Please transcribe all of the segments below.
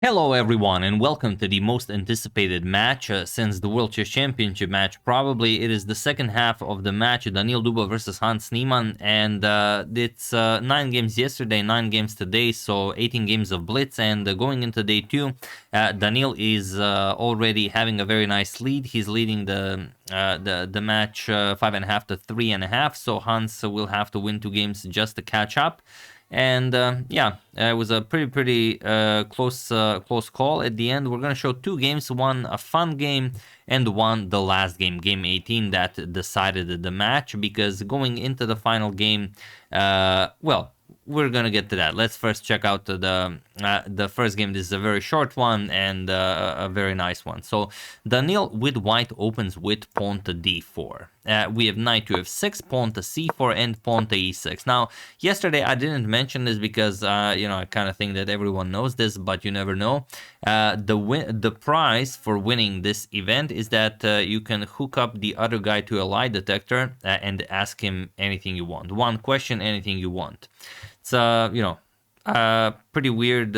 Hello everyone and welcome to the most anticipated match since the World Chess Championship match. Probably it is the second half of the match, Daniil Dubov versus Hans Niemann, and it's 9 games yesterday, 9 games today, so 18 games of Blitz, and going into day 2, Daniil is already having a very nice lead. He's leading the match 5.5 to 3.5, so Hans will have to win 2 games just to catch up. And it was a pretty close call at the end. We're going to show 2 games, one a fun game and one the last game, game 18, that decided the match, because going into the final game, we're gonna get to that. Let's first check out the first game. This is a very short one and a very nice one. So Daniil with white opens with pawn to d4. We have knight to f6, pawn to c4, and pawn to e6. Now, yesterday I didn't mention this because I kind of think that everyone knows this, but you never know. The prize for winning this event is that you can hook up the other guy to a lie detector and ask him anything you want. One question, anything you want. It's pretty weird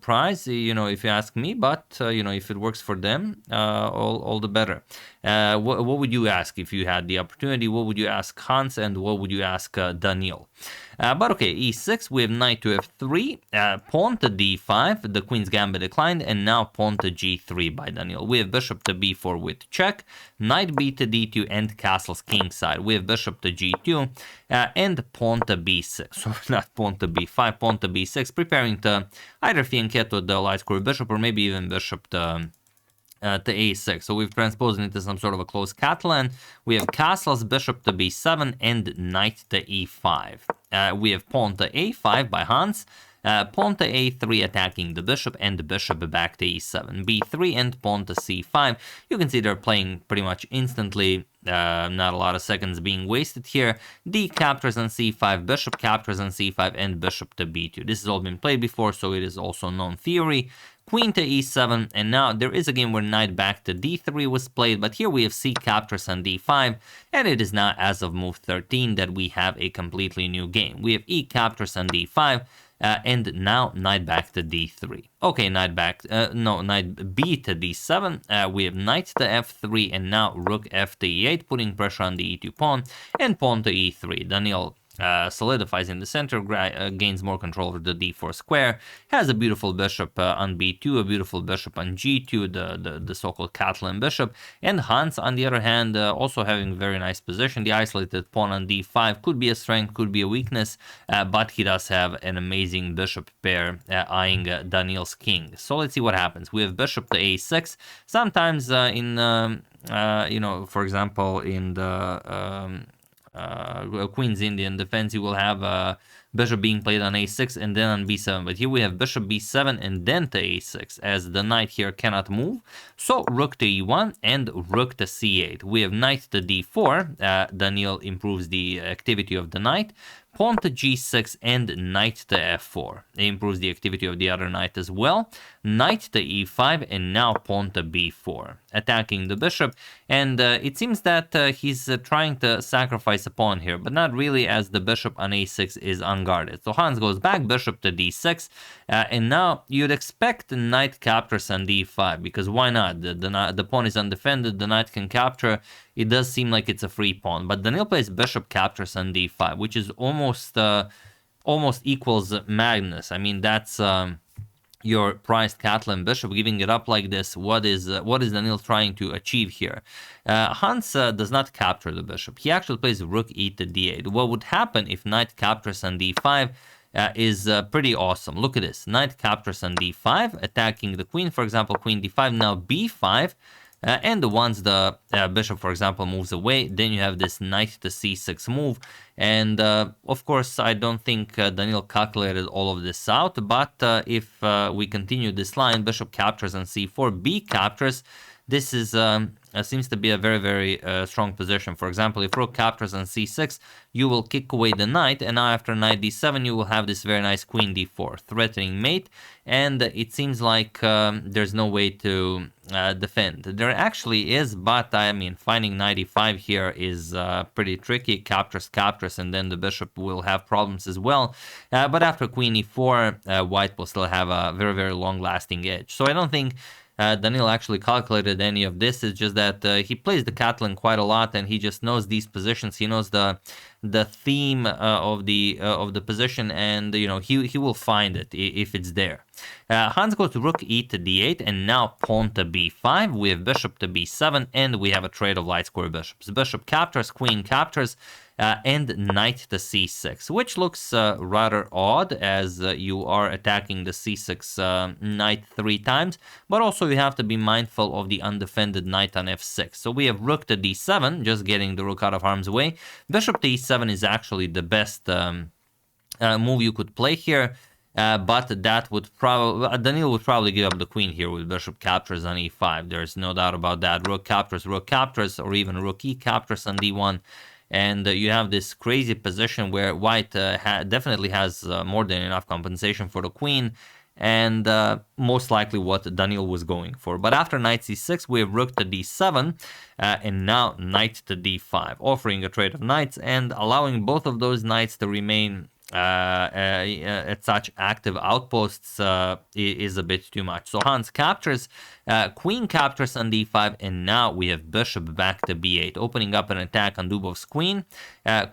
prize, if you ask me, but if it works for them, all the better. What would you ask if you had the opportunity? What would you ask Hans, and what would you ask Daniil? But okay, e6, we have knight to f3, pawn to d5, the queen's gambit declined, and now pawn to g3 by Daniil. We have bishop to b4 with check, knight b to d2, and castles kingside. We have bishop to g2, and pawn to b6. So not pawn to b5, pawn to b6, preparing to either fianchetto the light square bishop, or maybe even bishop to a6. So we've transposed into some sort of a close Catalan. We have castles, bishop to b7, and knight to e5. We have pawn to a5 by Hans, pawn to a3 attacking the bishop, and the bishop back to e7, b3, and pawn to c5. You can see they're playing pretty much instantly. Not a lot of seconds being wasted here. D captures on c5, bishop captures on c5, and bishop to b2. This has all been played before, so it is also known theory. Queen to e7, and now there is a game where knight back to d3 was played, but here we have c captures on d5, and it is now as of move 13 that we have a completely new game. We have e captures on d5, and now knight back to d3. Okay, knight b to d7. We have knight to f3, and now rook f to e8, putting pressure on the e2 pawn, and pawn to e3. Daniil solidifies in the center, gains more control over the d4 square, has a beautiful bishop on b2, a beautiful bishop on g2, the so-called Catalan bishop, and Hans, on the other hand, also having very nice position. The isolated pawn on d5 could be a strength, could be a weakness, but he does have an amazing bishop pair eyeing Daniil's king. So let's see what happens. We have bishop to a6. Sometimes for example, in the Queen's Indian defense, you will have bishop being played on a6 and then on b7, but here we have bishop b7 and then to a6, as the knight here cannot move. So rook to e1 and rook to c8. We have knight to d4. Daniil improves the activity of the knight. Pawn to g6 and knight to f4. It improves the activity of the other knight as well. Knight to e5 and now pawn to b4, attacking the bishop. And it seems that he's trying to sacrifice a pawn here, but not really, as the bishop on a6 is unguarded. So Hans goes back, bishop to d6, and now you'd expect the knight captures on d5, because why not? The pawn is undefended, the knight can capture. It does seem like it's a free pawn, but Daniil plays bishop captures on d5, which is almost equals Magnus. I mean, that's your prized Catalan bishop, giving it up like this. What is Daniil trying to achieve here? Hans does not capture the bishop. He actually plays rook e to d8. What would happen if knight captures on d5 is pretty awesome. Look at this. Knight captures on d5, attacking the queen, for example, queen d5, now b5. And once the bishop, for example, moves away, then you have this knight to c6 move. And of course, I don't think Daniil calculated all of this out, but if we continue this line, bishop captures on c4, b captures, this is seems to be a very, very strong position. For example, if rook captures on c6, you will kick away the knight, and now after knight d7, you will have this very nice queen d4, threatening mate, and it seems like there's no way to defend. There actually is, but I mean, finding knight e5 here is pretty tricky. Captures, and then the bishop will have problems as well. But after queen e4, white will still have a very, very long-lasting edge. So I don't think Daniil actually calculated any of this. It's just that he plays the Catalan quite a lot, and he just knows these positions. He knows the theme of the position, and you know he will find it if it's there. Hans goes to rook e to d8, and now pawn to b5. We have bishop to b7, and we have a trade of light square bishops. Bishop captures, queen captures, and knight to c6, which looks rather odd, as you are attacking the c6 knight 3 times, but also you have to be mindful of the undefended knight on f6. So we have rook to d7, just getting the rook out of harm's way. Bishop to e7 is actually the best move you could play here. But that would probably, Daniil would probably give up the queen here with bishop captures on e5. There's no doubt about that. Rook captures, or even rook e captures on d1. And you have this crazy position where white definitely has more than enough compensation for the queen, and most likely what Daniil was going for. But after knight c6, we have rook to d7, and now knight to d5, offering a trade of knights and allowing both of those knights to remain at such active outposts is a bit too much. So Hans captures, queen captures on d5, and now we have bishop back to b8, opening up an attack on Dubov's queen.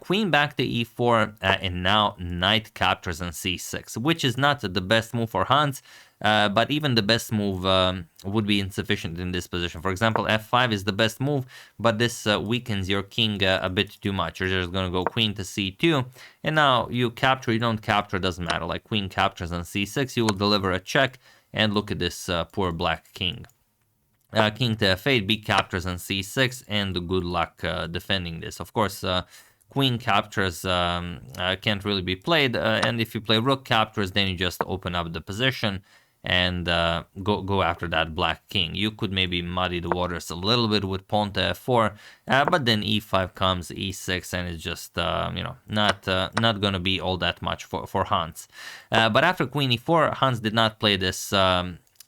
Queen back to e4, and now knight captures on c6, which is not the best move for Hans. But even the best move would be insufficient in this position. For example, f5 is the best move, but this weakens your king a bit too much. You're just going to go queen to c2, and now you capture, you don't capture, doesn't matter. Like queen captures on c6, you will deliver a check, and look at this poor black king. King to f8, b captures on c6, and good luck defending this. Of course, queen captures can't really be played, and if you play rook captures, then you just open up the position and go after that black king. You could maybe muddy the waters a little bit with pawn to f4, but then e5 comes, e6, and it's just not going to be all that much for Hans. But after queen e4, Hans did not play this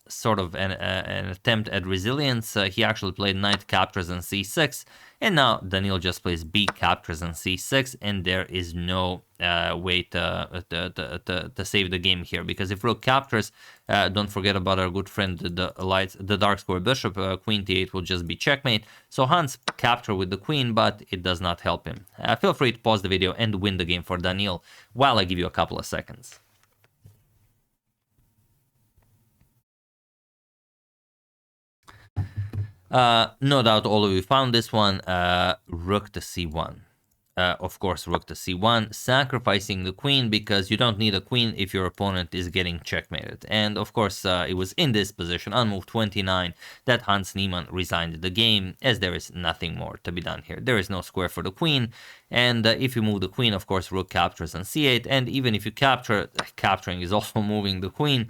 sort of an attempt at resilience. He actually played knight captures on c6, and now Daniil just plays b captures on c6, and there is no way to save the game here, because if rook captures, don't forget about our good friend the dark square bishop. Queen t8 will just be checkmate. So Hans capture with the queen, but it does not help him. Feel free to pause the video and win the game for Daniil while I give you a couple of seconds. No doubt all of you found this one. Rook to c1. Of course, rook to c1, sacrificing the queen, because you don't need a queen if your opponent is getting checkmated. And of course, it was in this position, on move 29, that Hans Niemann resigned the game, as there is nothing more to be done here. There is no square for the queen, and if you move the queen, of course, rook captures on c8, and even if you capture, capturing is also moving the queen,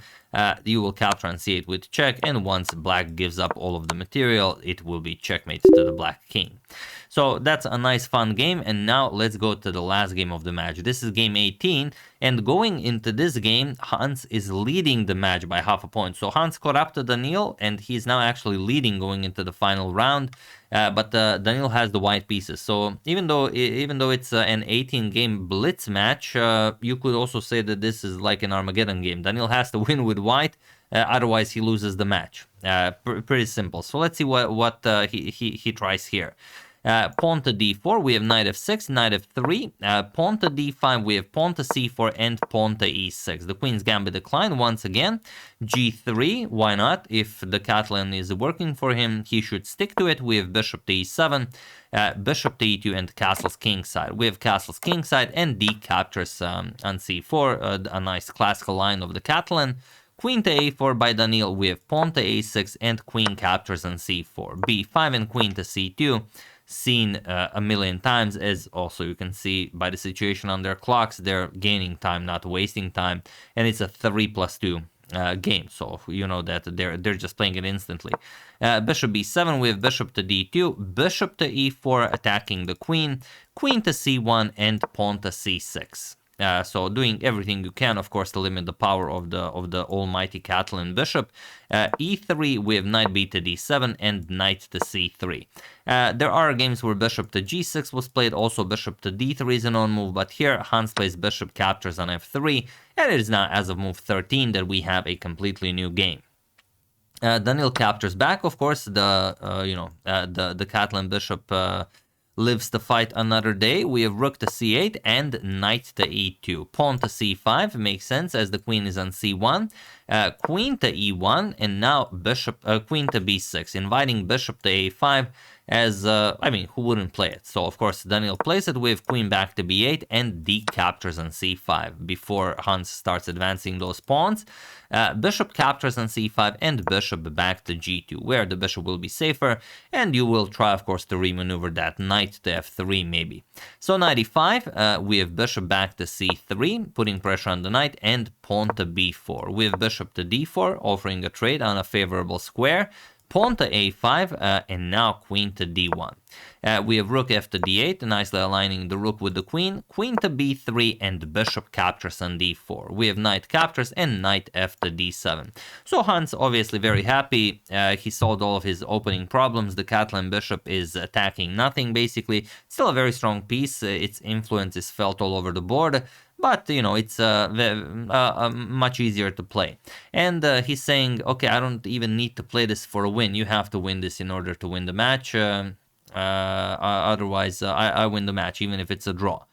you will capture on c8 with check, and once black gives up all of the material, it will be checkmate to the black king. So that's a nice fun game, and now let's go to the last game of the match. This is game 18, and going into this game, Hans is leading the match by half a point. So Hans caught up to Daniil, and he's now actually leading going into the final round. But Daniil has the white pieces. So even though it's an 18-game Blitz match, you could also say that this is like an Armageddon game. Daniil has to win with white, otherwise he loses the match. Pretty simple. So let's see what he tries here. Pawn to d4, we have knight f6, knight f3, pawn to d5, we have pawn to c4, and pawn to e6. The queen's gambit declined once again. g3, why not? If the Catalan is working for him, he should stick to it. We have bishop to e7, bishop to e2, and castles kingside. We have castles kingside, and d captures on c4, a nice classical line of the Catalan. Queen to a4 by Daniil, we have pawn to a6, and queen captures on c4. b5 and queen to c2. Seen a million times, as also you can see by the situation on their clocks. They're gaining time, not wasting time, and it's a 3+2 game, so you know that they're just playing it instantly. Bishop b7, we have bishop to d2, bishop to e4, attacking the queen, queen to c1, and pawn to c6. So doing everything you can, of course, to limit the power of the almighty Catalan bishop. E3, we have knight b to d7 and knight to c3. There are games where bishop to g6 was played, also bishop to d3 is a known move, but here Hans plays bishop captures on f3, and it is now as of move 13 that we have a completely new game. Daniil captures back, of course, the Catalan bishop lives to fight another day. We have rook to c8 and knight to e2. Pawn to c5 makes sense as the queen is on c1. Queen to e1 and now queen to b6, inviting bishop to a5 as, I mean, who wouldn't play it? So, of course, Daniil plays it with queen back to b8 and d captures on c5 before Hans starts advancing those pawns. Bishop captures on c5 and bishop back to g2, where the bishop will be safer, and you will try, of course, to remaneuver that knight to f3 maybe. So knight e5, we have bishop back to c3, putting pressure on the knight, and pawn to b4. We have bishop to d4, offering a trade on a favorable square. Pawn to a5, and now queen to d1. We have rook f to d8, nicely aligning the rook with the queen, queen to b3, and bishop captures on d4. We have knight captures and knight f to d7. So Hans obviously very happy. He solved all of his opening problems. The Catalan bishop is attacking nothing, basically. Still a very strong piece. Its influence is felt all over the board. But, you know, it's much easier to play. And he's saying, okay, I don't even need to play this for a win. You have to win this in order to win the match. Otherwise, I win the match, even if it's a draw.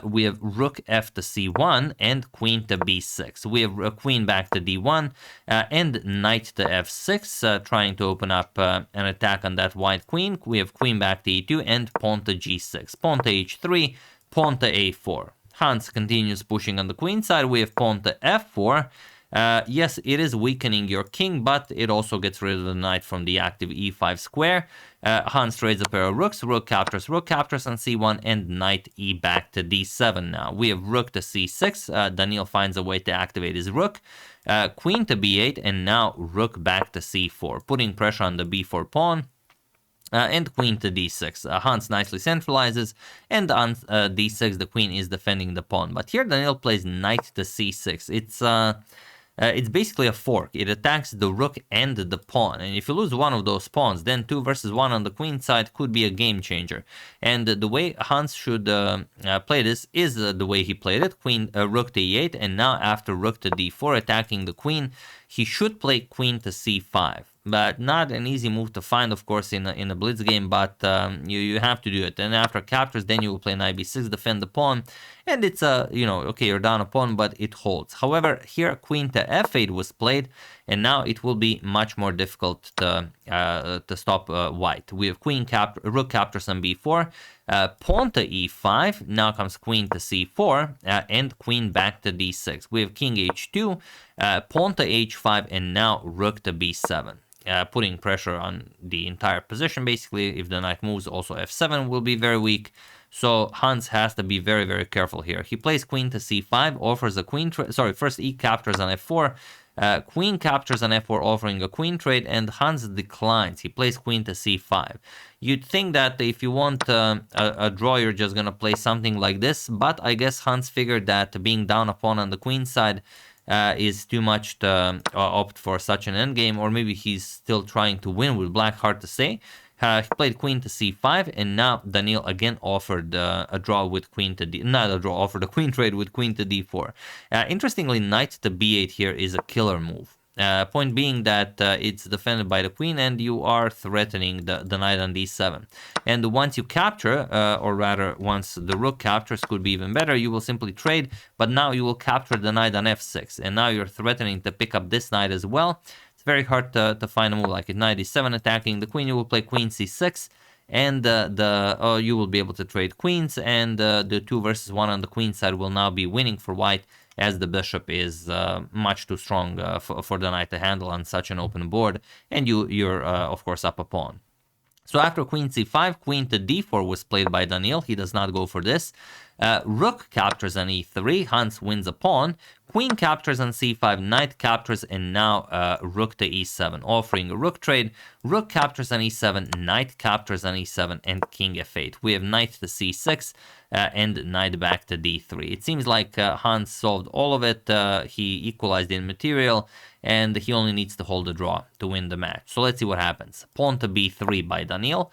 We have rook f to c1 and queen to b6. We have a queen back to d1 and knight to f6, trying to open up an attack on that white queen. We have queen back to e2 and pawn to g6. Pawn to h3, pawn to a4. Hans continues pushing on the queen side. We have pawn to f4. Yes, it is weakening your king, but it also gets rid of the knight from the active e5 square. Hans trades a pair of rooks. Rook captures on c1, and knight e back to d7 now. We have rook to c6. Daniil finds a way to activate his rook. Queen to b8, and now rook back to c4, putting pressure on the b4 pawn. And queen to d6. Hans nicely centralizes, and on d6 the queen is defending the pawn. But here Daniil plays knight to c6. It's basically a fork. It attacks the rook and the pawn, and if you lose one of those pawns, then 2 versus 1 on the queen side could be a game changer. And the way Hans should play this is the way he played it. Rook to e8, and now after rook to d4 attacking the queen, he should play queen to c5. But not an easy move to find, of course, in a blitz game, but you have to do it. And after captures, then you will play knight b6, defend the pawn, and it's okay, you're down a pawn, but it holds. However, here queen to f8 was played, and now it will be much more difficult to stop white. We have rook captures on b4, pawn to e5, now comes queen to c4, and queen back to d6. We have king h2, pawn to h5, and now rook to b7. Putting pressure on the entire position, basically. If the knight moves, also f7 will be very weak. So Hans has to be very, very careful here. He plays queen to c5, offers a queen trade. Sorry, first e captures on f4. Queen captures on f4, offering a queen trade, and Hans declines. He plays queen to c5. You'd think that if you want a draw, you're just going to play something like this, but I guess Hans figured that being down a pawn on the queen side is too much to opt for such an endgame, or maybe he's still trying to win with black, hard to say. He played queen to c5, and now Daniil again offered a draw with queen to d. Not a draw, offered a queen trade with queen to d4. Interestingly, knight to b8 here is a killer move. Point being that it's defended by the queen, and you are threatening the knight on d7. And once you capture, or rather once the rook captures, could be even better, you will simply trade, but now you will capture the knight on f6, and now you're threatening to pick up this knight as well. It's very hard to find a move like it. Knight e7 attacking the queen, you will play queen c6, and you will be able to trade queens, and the 2 versus 1 on the queen side will now be winning for white, as the bishop is much too strong for the knight to handle on such an open board, and you're of course up a pawn. So after queen c5, queen to d4 was played by Daniil. He does not go for this. Rook captures on e3. Hans wins a pawn. queen captures on c5, knight captures, and now rook to e7, offering a rook trade. Rook captures on e7, knight captures on e7, and king f8. We have knight to c6 and knight back to d3. It seems like Hans solved all of it. He equalized in material, and he only needs to hold a draw to win the match. So let's see what happens. Pawn to b3 by Daniil.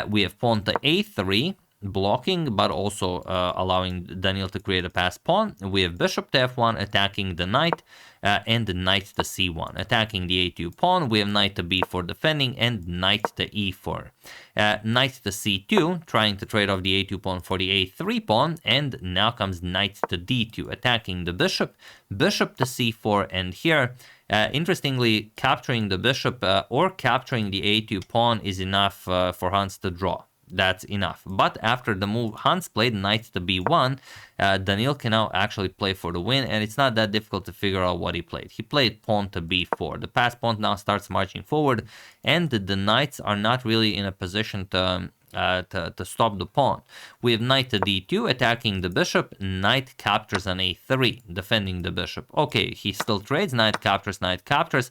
We have pawn to a3, blocking, but also allowing Daniil to create a passed pawn. We have bishop to f1, attacking the knight, and the knight to c1, attacking the a2 pawn. We have knight to b4 defending, and knight to e4. Knight to c2, trying to trade off the a2 pawn for the a3 pawn, and now comes knight to d2, attacking the bishop, bishop to c4, and here, interestingly, capturing the bishop or capturing the a2 pawn is enough for Hans to draw. That's enough. But after the move Hans played, knight to b1, Daniil can now actually play for the win, and it's not that difficult to figure out what he played. He played pawn to b4. The passed pawn now starts marching forward, and the knights are not really in a position to stop the pawn. We have knight to d2, attacking the bishop, knight captures on a3, defending the bishop. Okay, he still trades, knight captures on a2,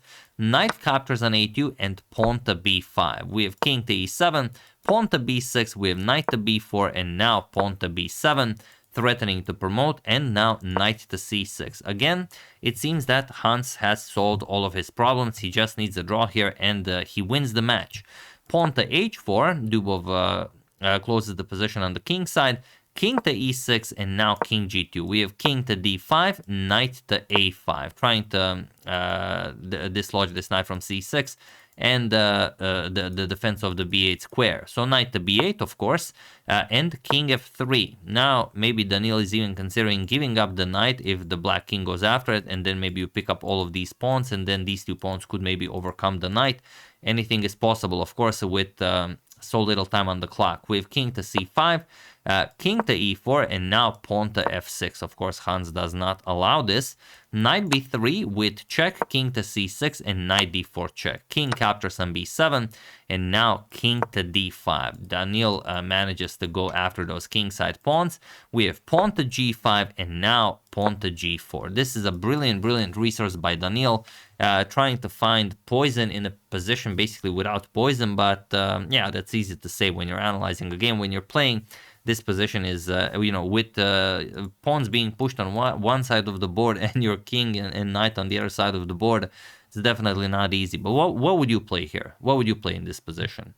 and pawn to b5. We have king to e7, pawn to b6, we have knight to b4, and now pawn to b7, threatening to promote, and now knight to c6. Again, it seems that Hans has solved all of his problems. He just needs a draw here, and he wins the match. Pawn to h4, Dubov closes the position on the king side, king to e6, and now king g2. We have king to d5, knight to a5, trying to dislodge this knight from c6, and the defense of the b8 square. So knight to b8, of course, and king f3. Now, maybe Daniil is even considering giving up the knight if the black king goes after it, and then maybe you pick up all of these pawns, and then these two pawns could maybe overcome the knight. Anything is possible, of course, with so little time on the clock. We have king to c5, king to e4, and now pawn to f6. Of course, Hans does not allow this. Knight b3 with check, king to c6, and knight d4 check. King captures on b7, and now king to d5. Daniil manages to go after those kingside pawns. We have pawn to g5, and now pawn to g4. This is a brilliant, brilliant resource by Daniil, trying to find poison in a position basically without poison, but yeah, that's easy to say when you're analyzing a game. When you're playing, this position is, with pawns being pushed on one side of the board and your king and knight on the other side of the board, it's definitely not easy. But what would you play here? What would you play in this position?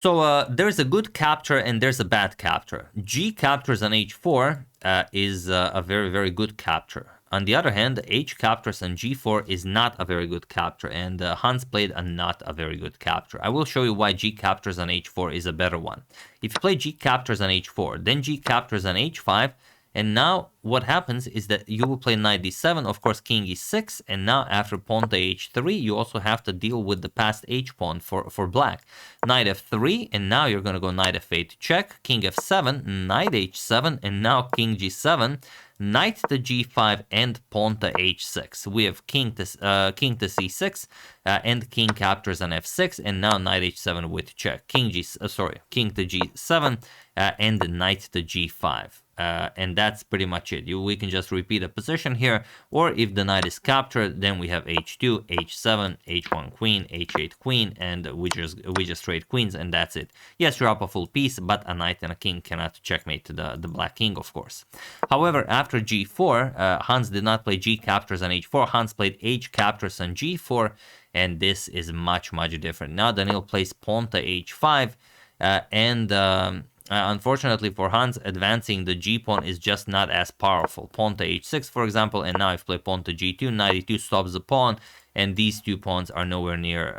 So there's a good capture and there's a bad capture. G captures on h4 is a very, very good capture. On the other hand, h captures on g4 is not a very good capture, and Hans played a not a very good capture. I will show you why g captures on h4 is a better one. If you play g captures on h4, then g captures on h5, and now what happens is that you will play knight d7, of course king e6, and now after pawn to h3, you also have to deal with the passed h pawn for black. Knight f3, and now you're going to go knight f8 check, king f7, knight h7, and now king g7, knight to g5, and pawn to h6. We have king to c6, and king captures on f6, and now knight h7 with check. King to g7, and knight to g5. And that's pretty much it. We can just repeat a position here, or if the knight is captured, then we have h2, h7, h1 queen, h8 queen, and we just trade queens, and that's it. Yes, you're up a full piece, but a knight and a king cannot checkmate the black king, of course. However, after g4, Hans did not play g captures on h4. Hans played h captures on g4, and this is much, much different. Now Daniil plays pawn to h5, unfortunately for Hans, advancing the g-pawn is just not as powerful. Pawn to h6, for example, and now if I play pawn to g2, knight e2 stops the pawn, and these two pawns are nowhere near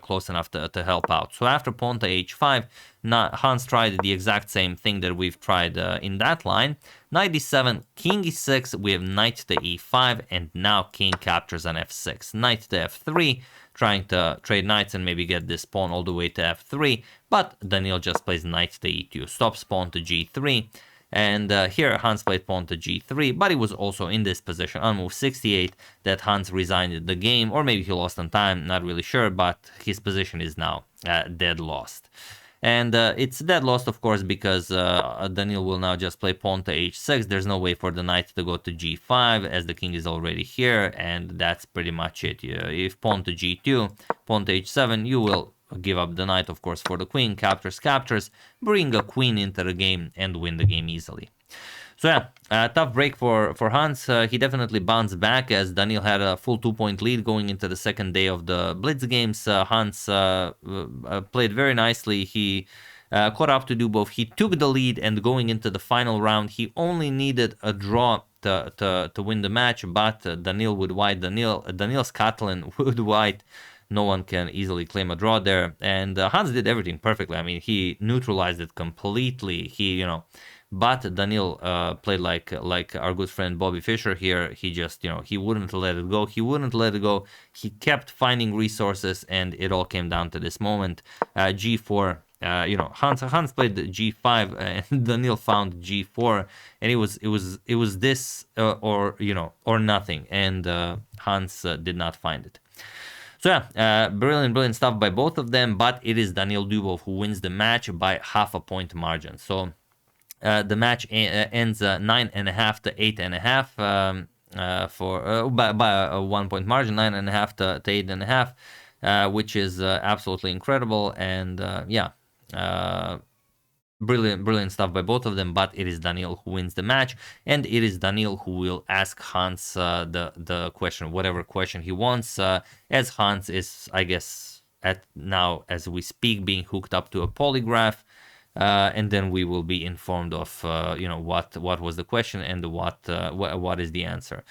close enough to help out. So after pawn to h5, Hans tried the exact same thing that we've tried in that line. Knight d7, king e6, we have knight to e5, and now king captures on f6. Knight to f3, trying to trade knights and maybe get this pawn all the way to f3, but Daniil just plays knight to e2, stops pawn to g3, and here Hans played pawn to g3, but he was also in this position on move 68 that Hans resigned the game, or maybe he lost on time, not really sure, but his position is now dead lost. And it's dead lost, of course, because Daniil will now just play pawn to h6. There's no way for the knight to go to g5, as the king is already here, and that's pretty much it. If pawn to g2, pawn to h7, you will give up the knight, of course, for the queen. Captures, bring a queen into the game, and win the game easily. So yeah, tough break for Hans. He definitely bounced back, as Daniil had a full 2-point lead going into the second day of the Blitz games. Hans played very nicely. He caught up to Dubov. He took the lead, and going into the final round, he only needed a draw to win the match, but Daniil with white, Daniil's Catalan with white. No one can easily claim a draw there, and Hans did everything perfectly. I mean, he neutralized it completely. But Daniil played like our good friend Bobby Fischer here. He just, he wouldn't let it go. He kept finding resources, and it all came down to this moment. G4. Hans played G5, and Daniil found G4, and it was this or nothing, and Hans did not find it. So yeah, brilliant stuff by both of them, but it is Daniil Dubov who wins the match by half a point margin. So the match ends 9.5 to 8.5 by a 1 point margin, 9.5 to 8.5, which is absolutely incredible. And brilliant stuff by both of them, but it is Daniil who wins the match, and it is Daniil who will ask Hans the question, whatever question he wants, as Hans is, I guess, now as we speak, being hooked up to a polygraph, and then we will be informed of what was the question and what is the answer.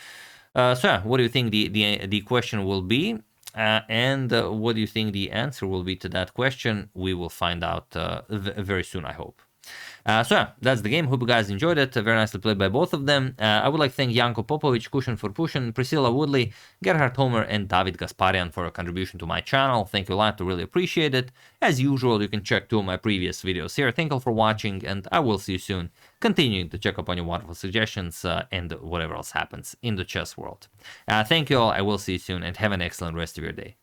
So yeah, what do you think the question will be? And what do you think the answer will be to that question? We will find out very soon, I hope. So yeah, that's the game. Hope you guys enjoyed it. Very nicely played by both of them. I would like to thank Janko Popovic, Kushin for Pushin, Priscilla Woodley, Gerhard Homer, and David Gasparian for a contribution to my channel. Thank you a lot, I really appreciate it. As usual, you can check 2 of my previous videos here. Thank you all for watching, and I will see you soon, continuing to check up on your wonderful suggestions and whatever else happens in the chess world. Thank you all, I will see you soon, and have an excellent rest of your day.